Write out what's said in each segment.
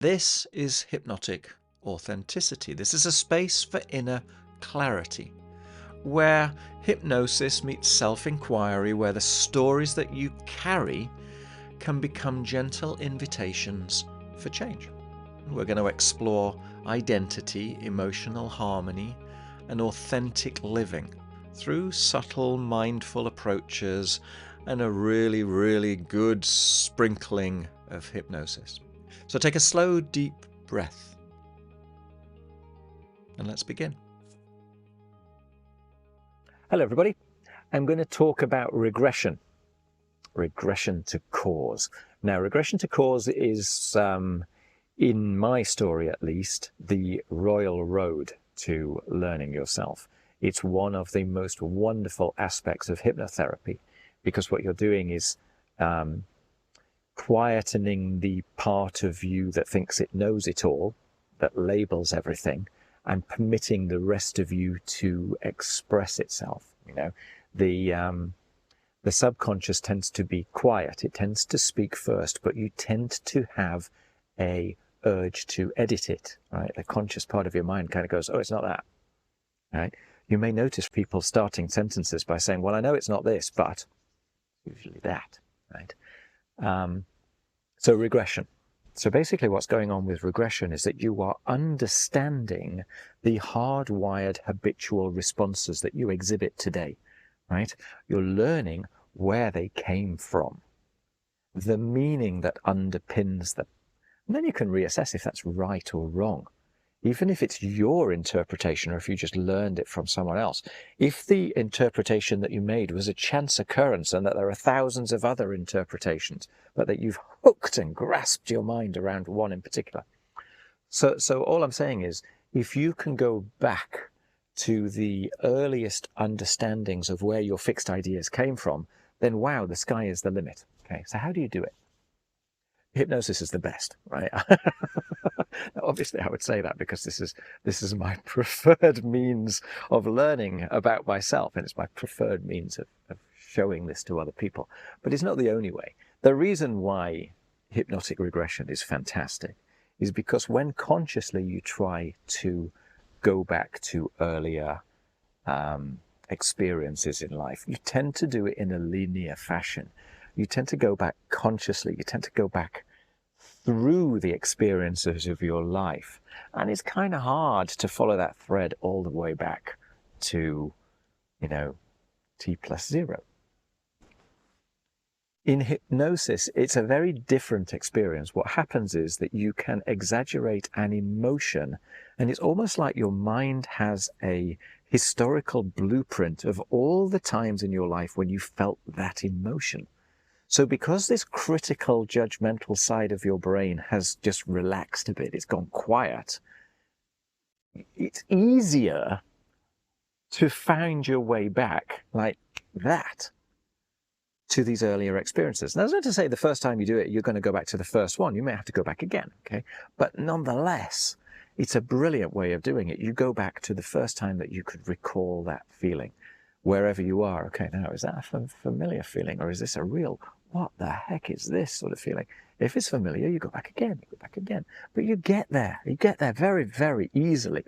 This is hypnotic authenticity. This is a space for inner clarity, where hypnosis meets self-inquiry, where the stories that you carry can become gentle invitations for change. We're going to explore identity, emotional harmony, and authentic living through subtle, mindful approaches and a really, really good sprinkling of hypnosis. So take a slow, deep breath and let's begin. Hello everybody, I'm going to talk about regression to cause. Now, regression to cause is, in my story at least, the royal road to learning yourself. It's one of the most wonderful aspects of hypnotherapy, because what you're doing is quietening the part of you that thinks it knows it all, that labels everything, and permitting the rest of you to express itself. You know, the subconscious tends to be quiet. It tends to speak first, but you tend to have a urge to edit it, right? The conscious part of your mind kind of goes, oh, it's not that, right? You may notice people starting sentences by saying, well, I know it's not this, but usually that, right? So regression. So basically what's going on with regression is that you are understanding the hardwired habitual responses that you exhibit today, right? You're learning where they came from, the meaning that underpins them. And then you can reassess if that's right or wrong, even if it's your interpretation or if you just learned it from someone else. If the interpretation that you made was a chance occurrence and that there are thousands of other interpretations, but that you've hooked and grasped your mind around one in particular. So all I'm saying is, if you can go back to the earliest understandings of where your fixed ideas came from, then wow, the sky is the limit. Okay, so how do you do it? Hypnosis is the best, right? Obviously, I would say that because this is my preferred means of learning about myself, and it's my preferred means of showing this to other people. But it's not the only way. The reason why hypnotic regression is fantastic is because when consciously you try to go back to earlier experiences in life, you tend to do it in a linear fashion. You tend to go back consciously. You tend to go back through the experiences of your life. And it's kind of hard to follow that thread all the way back to, T+0. In hypnosis, it's a very different experience. What happens is that you can exaggerate an emotion, and it's almost like your mind has a historical blueprint of all the times in your life when you felt that emotion. So because this critical, judgmental side of your brain has just relaxed a bit, it's gone quiet, it's easier to find your way back like that to these earlier experiences. Now, that's not to say the first time you do it, you're going to go back to the first one. You may have to go back again, okay? But nonetheless, it's a brilliant way of doing it. You go back to the first time that you could recall that feeling, wherever you are. Okay, now, is that a familiar feeling, or is this a real, what the heck is this sort of feeling? If it's familiar, you go back again, But you get there very, very easily.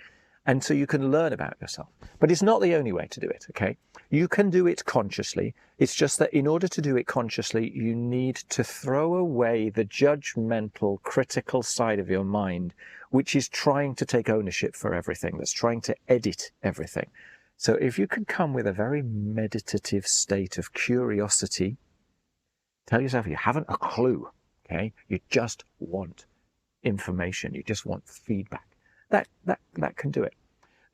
And so you can learn about yourself. But it's not the only way to do it, okay? You can do it consciously. It's just that in order to do it consciously, you need to throw away the judgmental, critical side of your mind, which is trying to take ownership for everything, that's trying to edit everything. So if you can come with a very meditative state of curiosity, tell yourself you haven't a clue, okay? You just want information. You just want feedback. That can do it.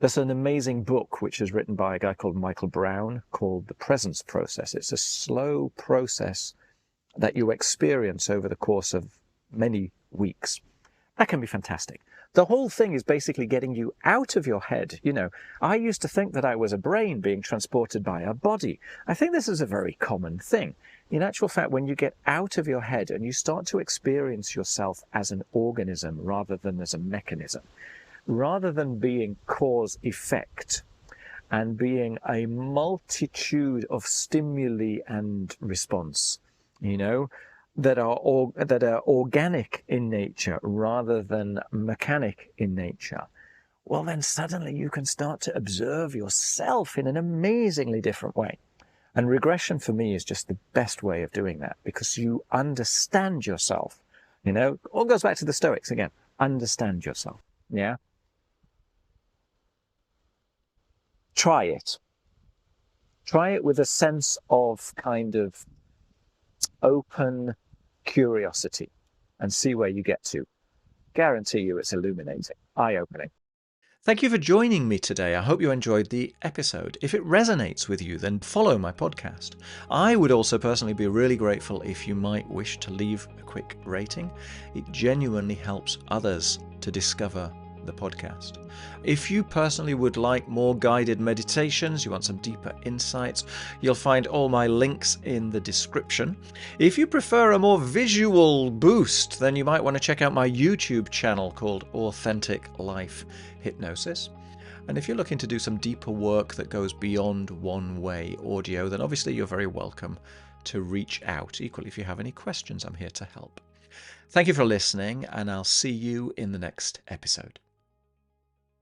There's an amazing book which is written by a guy called Michael Brown called The Presence Process. It's a slow process that you experience over the course of many weeks. That can be fantastic. The whole thing is basically getting you out of your head. I used to think that I was a brain being transported by a body. I think this is a very common thing. In actual fact, when you get out of your head and you start to experience yourself as an organism rather than as a mechanism, rather than being cause-effect and being a multitude of stimuli and response, that are organic in nature rather than mechanic in nature, well, then suddenly you can start to observe yourself in an amazingly different way. And regression for me is just the best way of doing that, because you understand yourself. All goes back to the Stoics again. Understand yourself. Yeah. Try it. Try it with a sense of kind of open curiosity and see where you get to. Guarantee you it's illuminating, eye-opening. Thank you for joining me today. I hope you enjoyed the episode. If it resonates with you, then follow my podcast. I would also personally be really grateful if you might wish to leave a quick rating. It genuinely helps others to discover the podcast. If you personally would like more guided meditations, you want some deeper insights, you'll find all my links in the description. If you prefer a more visual boost, then you might want to check out my YouTube channel called Authentic Life Hypnosis. And if you're looking to do some deeper work that goes beyond one-way audio, then obviously you're very welcome to reach out. Equally, if you have any questions, I'm here to help. Thank you for listening, and I'll see you in the next episode.